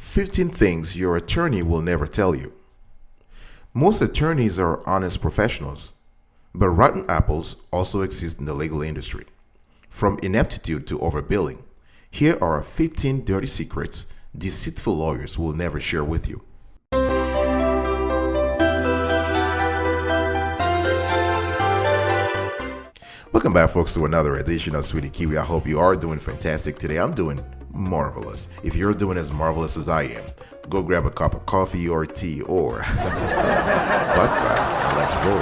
15 things your attorney will never tell you. Most attorneys are honest professionals, but rotten apples also exist in the legal industry. From ineptitude to overbilling, here are 15 dirty secrets deceitful lawyers will never share with you. Welcome back, folks, to another edition of Sweetie Kiwi. I hope you are doing fantastic today. I'm doing marvelous. If you're doing as marvelous as I am, go grab a cup of coffee or tea or vodka and let's roll.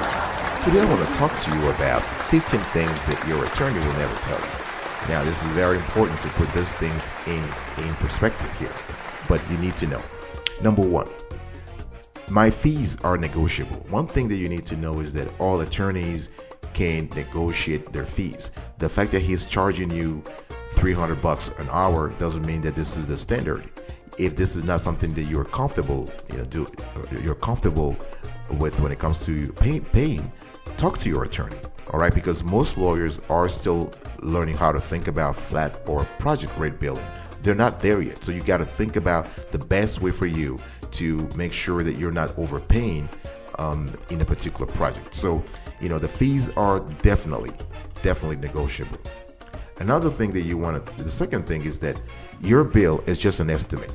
Today I want to talk to you about 15 things that your attorney will never tell you. Now, this is very important to put these things in perspective here, but you need to know. Number one, my fees are negotiable. One thing that you need to know is that all attorneys can negotiate their fees. The fact that he's charging you $300 an hour doesn't mean that this is the standard. If this is not something that you're comfortable, you're comfortable with when it comes to paying, talk to your attorney. All right, because most lawyers are still learning how to think about flat or project rate billing. They're not there yet, so you got to think about the best way for you to make sure that you're not overpaying in a particular project. So, the fees are definitely negotiable. Another thing that the second thing is that your bill is just an estimate.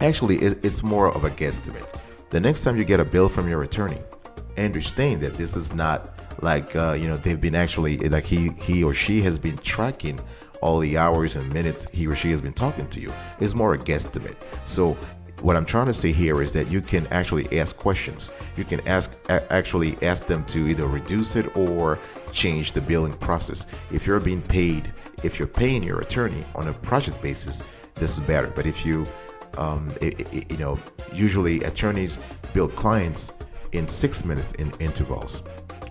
Actually, it's more of a guesstimate. The next time you get a bill from your attorney, understand that this is not like, they've been actually, like he or she has been tracking all the hours and minutes he or she has been talking to you. It's more a guesstimate. So what I'm trying to say here is that you can actually ask questions. You can actually ask them to either reduce it or change the billing process. If you're paying your attorney on a project basis, this is better. But if you, usually attorneys bill clients in 6 minutes in intervals.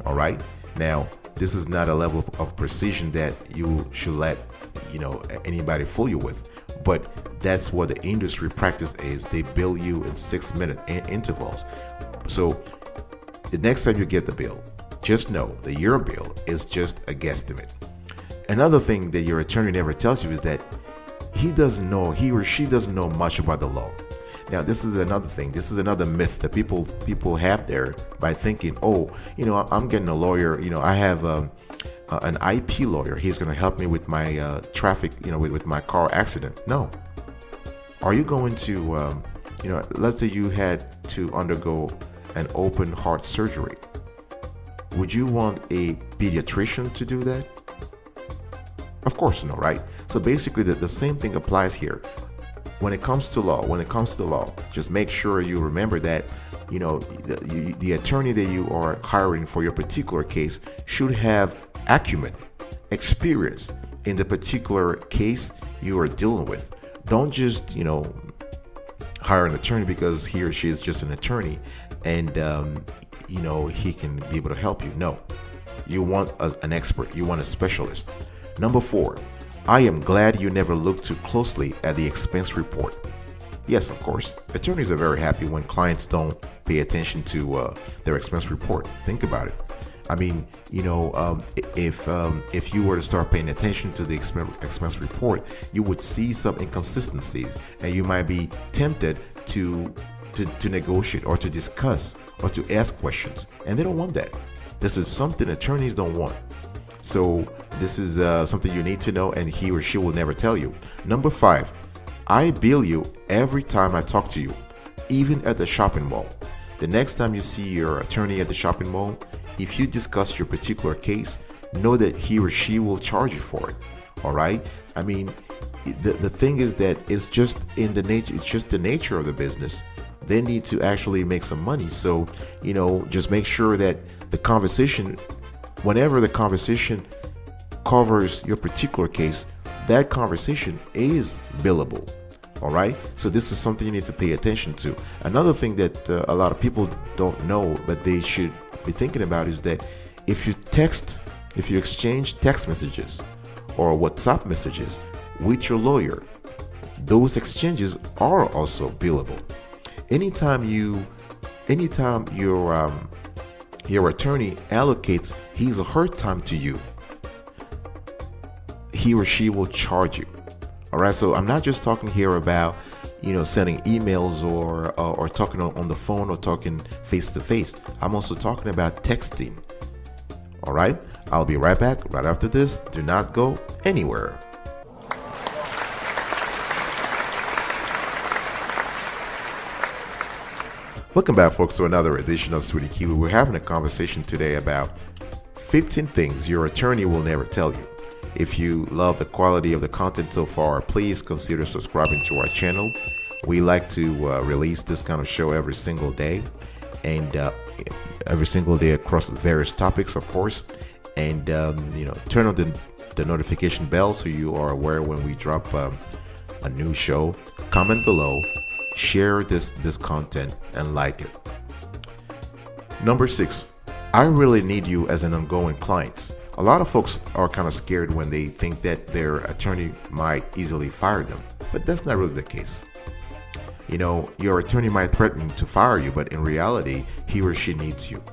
All right. Now, this is not a level of precision that you should let anybody fool you with. But that's what the industry practice is. They bill you in 6 minute intervals. So the next time you get the bill, just know that your bill is just a guesstimate. Another thing that your attorney never tells you is that he or she doesn't know much about the law. Now, this is another thing. This is another myth that people have there by thinking, I'm getting a lawyer. I have an IP lawyer. He's going to help me with my traffic, with my car accident. No. Are you going to, let's say you had to undergo an open heart surgery. Would you want a pediatrician to do that? Of course no, right? So basically the same thing applies here. When it comes to law, just make sure you remember that, the attorney that you are hiring for your particular case should have acumen, experience in the particular case you are dealing with. Don't just, hire an attorney because he or she is just an attorney and, he can be able to help you. No, you want an expert. You want a specialist. Number 4, I am glad you never looked too closely at the expense report. Yes, of course. Attorneys are very happy when clients don't pay attention to their expense report. Think about it. I mean, if you were to start paying attention to the expense report, you would see some inconsistencies, and you might be tempted to negotiate or to discuss or to ask questions, and they don't want that. This is something attorneys don't want. So this is something you need to know, and he or she will never tell you. Number 5, I bill you every time I talk to you, even at the shopping mall. The next time you see your attorney at the shopping mall, if you discuss your particular case, know that he or she will charge you for it. All right. I mean, the thing is that it's just the nature of the business. They need to actually make some money. So, just make sure that the conversation, whenever the conversation covers your particular case, that conversation is billable. All right. So this is something you need to pay attention to. Another thing that a lot of people don't know, but they should be thinking about, is that if you exchange text messages or WhatsApp messages with your lawyer, those exchanges are also billable. Anytime your attorney allocates his or her time to you, he or she will charge you. All right. So I'm not just talking here about, sending emails or talking on the phone or talking face to face. I'm also talking about texting. All right, I'll be right back right after this. Do not go anywhere. Welcome back, folks, to another edition of Sweetie Kiwi. We're having a conversation today about 15 things your attorney will never tell you. If you love the quality of the content so far, please consider subscribing to our channel. We like to release this kind of show every single day, and every single day across various topics, of course. And turn on the notification bell so you are aware when we drop a new show. Comment below, share this content, and like it. Number 6, I really need you as an ongoing client. A lot of folks are kind of scared when they think that their attorney might easily fire them, but that's not really the case. Your attorney might threaten to fire you, but in reality, he or she needs you.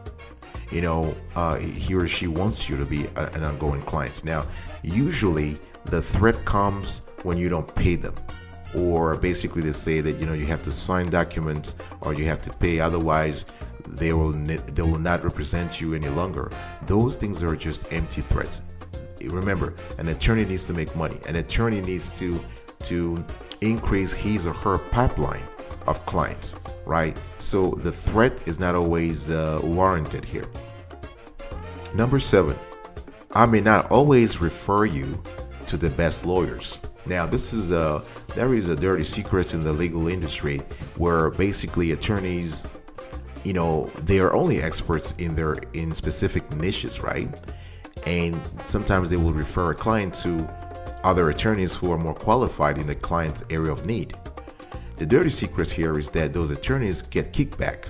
He or she wants you to be an ongoing client. Now, usually the threat comes when you don't pay them, or basically they say that you have to sign documents or you have to pay, otherwise they will not represent you any longer. Those things are just empty threats. Remember, an attorney needs to make money. An attorney needs to increase his or her pipeline of clients, right? So the threat is not always warranted here. Number 7, I may not always refer you to the best lawyers. Now, there is a dirty secret in the legal industry where basically attorneys, they are only experts in specific niches, right? And sometimes they will refer a client to other attorneys who are more qualified in the client's area of need. The dirty secret here is that those attorneys get kickback.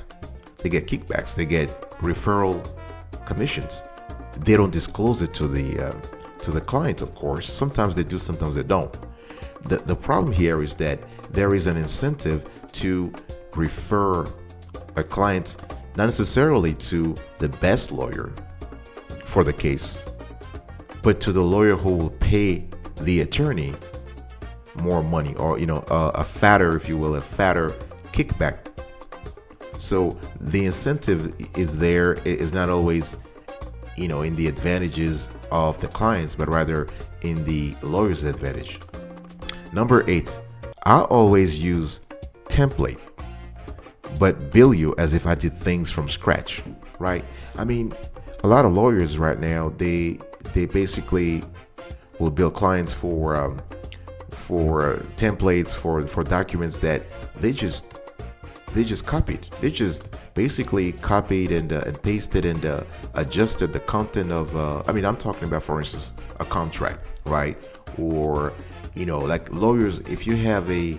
They get kickbacks. They get referral commissions. They don't disclose it to the client, of course. Sometimes they do, sometimes they don't. The problem here is that there is an incentive to refer a client not necessarily to the best lawyer for the case, but to the lawyer who will pay the attorney more money, or a fatter kickback. So the incentive is not always in the advantages of the clients, but rather in the lawyer's advantage. Number 8, I always use template but bill you as if I did things from scratch, right? I mean, a lot of lawyers right now, they basically will bill clients for templates, for documents that they just copied. They just basically copied and pasted and adjusted the content of. I'm talking about, for instance, a contract, right? Or like lawyers, if you have a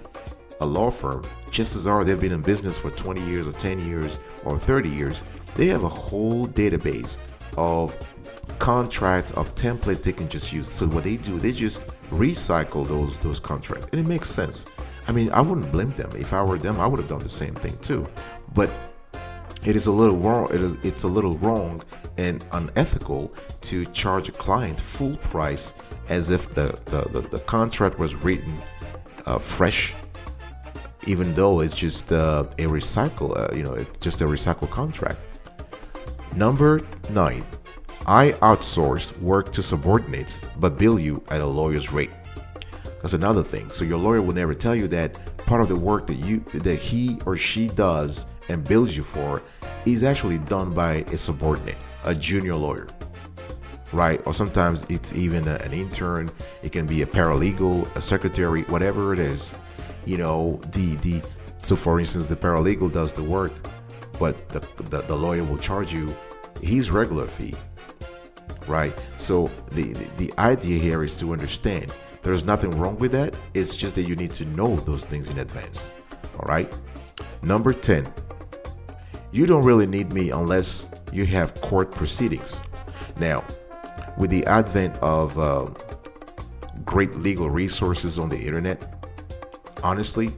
law firm, chances are they've been in business for 20 years or 10 years or 30 years. They have a whole database of contracts, of templates they can just use. So what they do, they just recycle those contracts, and it makes sense. I mean, I wouldn't blame them. If I were them, I would have done the same thing too. But it is a little wrong. It's a little wrong and unethical to charge a client full price as if the contract was written fresh, even though it's just a recycle. It's just a recycled contract. Number 9, I outsource work to subordinates but bill you at a lawyer's rate. That's another thing. So your lawyer will never tell you that part of the work that he or she does and bills you for is actually done by a subordinate, a junior lawyer, right? Or sometimes it's even an intern. It can be a paralegal, a secretary, whatever it is. So for instance, the paralegal does the work, but the lawyer will charge you his regular fee, right? So the idea here is to understand there's nothing wrong with that. It's just that you need to know those things in advance. All right. Number 10, you don't really need me unless you have court proceedings. Now, with the advent of great legal resources on the internet, honestly,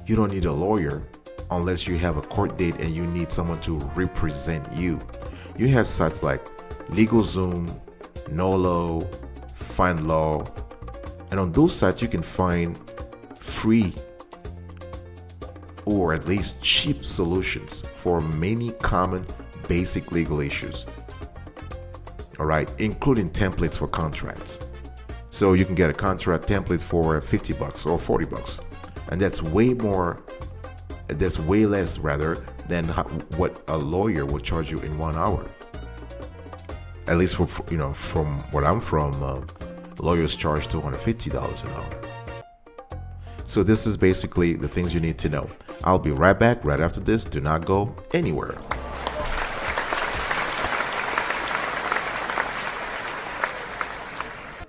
you don't need a lawyer unless you have a court date and you need someone to represent you. You have sites like LegalZoom, Nolo, FindLaw, and on those sites you can find free or at least cheap solutions for many common basic legal issues. All right, including templates for contracts. So you can get a contract template for $50 or $40, and that's way less rather than what a lawyer will charge you in 1 hour. At least from where I'm from, lawyers charge $250 an hour. So this is basically the things you need to know. I'll be right back right after this. Do not go anywhere.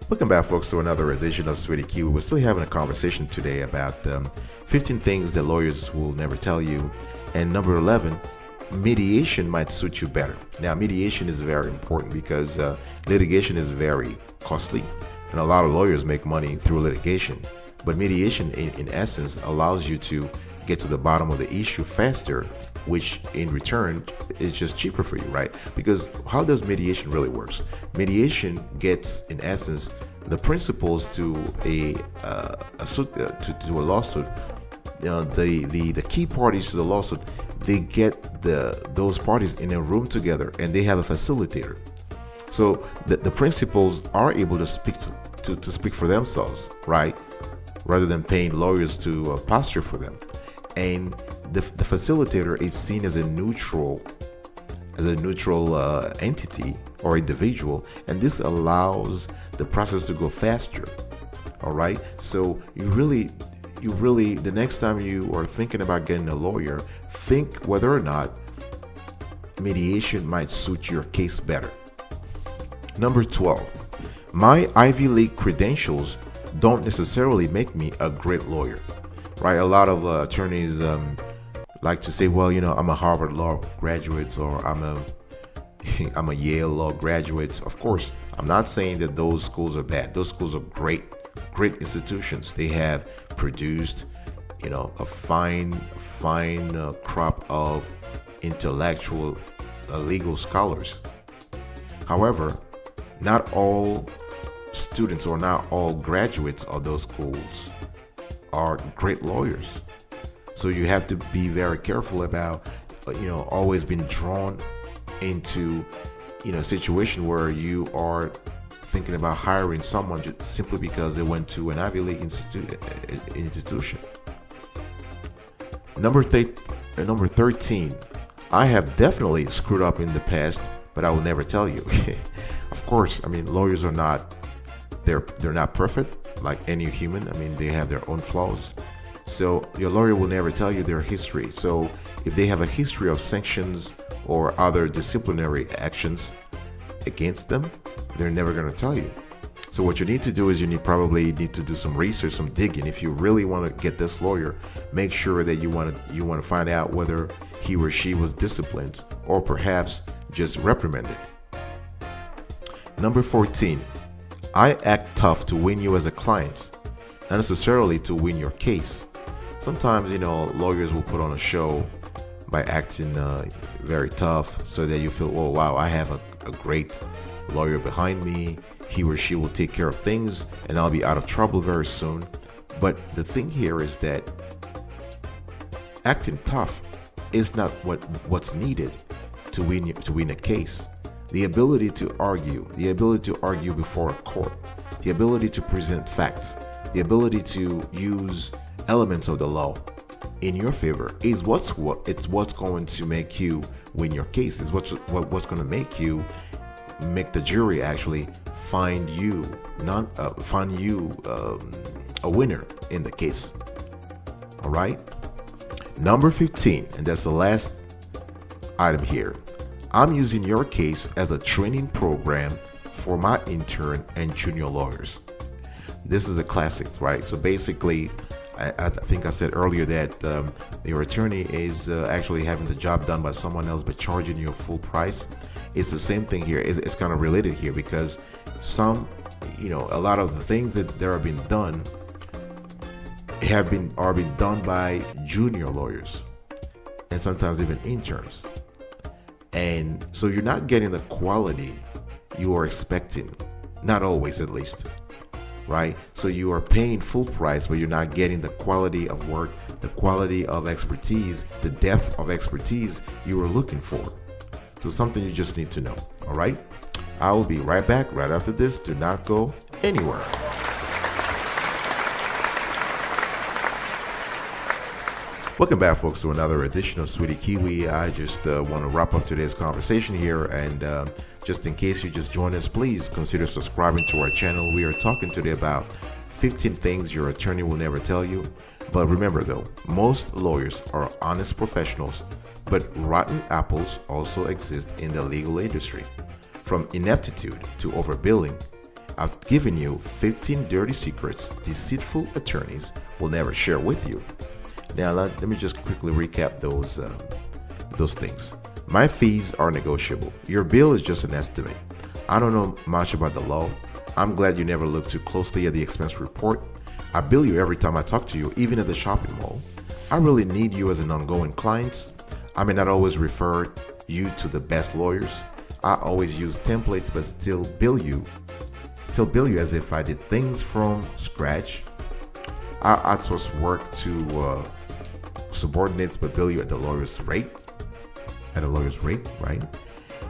Welcome back, folks, to another edition of Sweetie Kiwi. We're still having a conversation today about 15 things that lawyers will never tell you. And number 11, mediation might suit you better. Now, mediation is very important because litigation is very costly, and a lot of lawyers make money through litigation. But mediation, in essence, allows you to get to the bottom of the issue faster, which in return is just cheaper for you, right? Because how does mediation really works? Mediation gets, in essence, the principles to a lawsuit. The key parties to the lawsuit, they get those parties in a room together, and they have a facilitator. So the principals are able to speak to speak for themselves, right? Rather than paying lawyers to posture for them. And the facilitator is seen as a neutral entity or individual, and this allows the process to go faster. All right, so you really the next time you are thinking about getting a lawyer, think whether or not mediation might suit your case better. Number 12, my Ivy League credentials don't necessarily make me a great lawyer, right? A lot of attorneys like to say, well, I'm a Harvard Law graduate, or I'm a Yale Law graduate. Of course, I'm not saying that those schools are bad. Those schools are great institutions. They have produced, a fine crop of intellectual legal scholars. However, not all students or not all graduates of those schools are great lawyers. So you have to be very careful about, always being drawn into, a situation where you are thinking about hiring someone just simply because they went to an Ivy League institution. Number 13, I have definitely screwed up in the past, but I will never tell you. Of course, lawyers are not, they're not perfect like any human. They have their own flaws. So your lawyer will never tell you their history. So if they have a history of sanctions or other disciplinary actions against them, they're never going to tell you. So what you need to do is you probably need to do some research, some digging. If you really want to get this lawyer, make sure that you want to find out whether he or she was disciplined or perhaps just reprimanded. Number 14, I act tough to win you as a client, not necessarily to win your case. Sometimes, lawyers will put on a show by acting very tough so that you feel, oh, wow, I have a great lawyer behind me. He or she will take care of things and I'll be out of trouble very soon. But the thing here is that acting tough is not what's needed to win a case. The ability to argue before a court, the ability to present facts, the ability to use elements of the law in your favor is what's going to make you win your case. Is what's going to make the jury actually find you a winner in the case. All right. Number 15, and that's the last item here. I'm using your case as a training program for my intern and junior lawyers. This is a classic, right? So basically, I think I said earlier that your attorney is actually having the job done by someone else but charging you full price. It's the same thing here. It's kind of related here because a lot of the things that are being done are being done by junior lawyers and sometimes even interns. And so you're not getting the quality you are expecting, not always at least, right? So you are paying full price, but you're not getting the quality of work the quality of expertise, the depth of expertise you are looking for. So something you just need to know. All right? I will be right back right after this. Do not go anywhere. Welcome back, folks, to another edition of Sweetie Kiwi. I just want to wrap up today's conversation here, and just in case you just joined us, please consider subscribing to our channel. We are talking today about 15 things your attorney will never tell you. But remember, though, most lawyers are honest professionals, but rotten apples also exist in the legal industry. From ineptitude to overbilling, I've given you 15 dirty secrets deceitful attorneys will never share with you. Now, let me just quickly recap those things. My fees are negotiable. Your bill is just an estimate. I don't know much about the law. I'm glad you never looked too closely at the expense report. I bill you every time I talk to you, even at the shopping mall. I really need you as an ongoing client. I may not always refer you to the best lawyers. I always use templates, but still bill you as if I did things from scratch. I outsource work to subordinates, but bill you at the lawyer's rate. Right?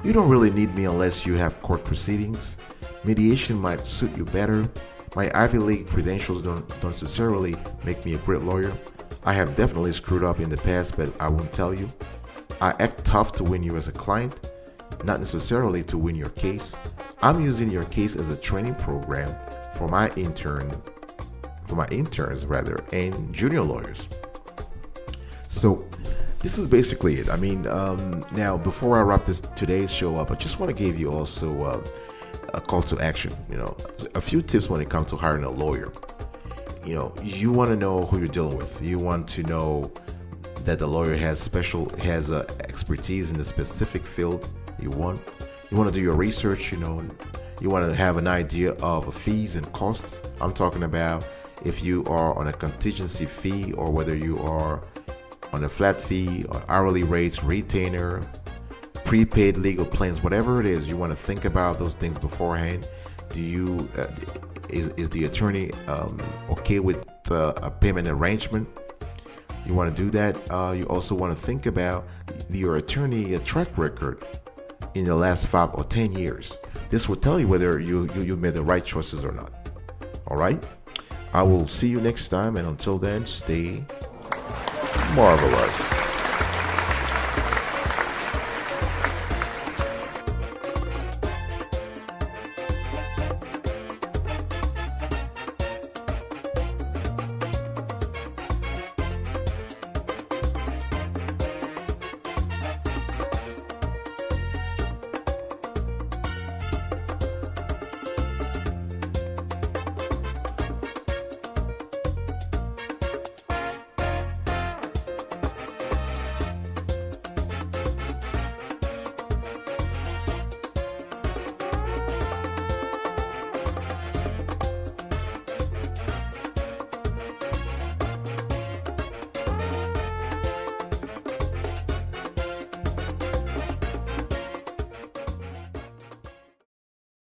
You don't really need me unless you have court proceedings. Mediation might suit you better. My Ivy League credentials don't necessarily make me a great lawyer. I have definitely screwed up in the past, but I won't tell you. I act tough to win you as a client, not necessarily to win your case. I'm using your case as a training program for my interns and junior lawyers. So this is basically it. I mean, now before I wrap today's show up, I just want to give you also a call to action. A few tips when it comes to hiring a lawyer. You want to know who you're dealing with. You want to know that the lawyer has expertise in the specific field you want. You want to do your research. You want to have an idea of fees and cost. I'm talking about if you are on a contingency fee or whether you are on a flat fee or hourly rates, retainer, prepaid legal plans, whatever it is. You want to think about those things beforehand. Is the attorney okay with a payment arrangement? You want to do that. You also want to think about your attorney track record in the last 5 or 10 years. This will tell you whether you made the right choices or not. All right? I will see you next time, and until then, stay marvelous.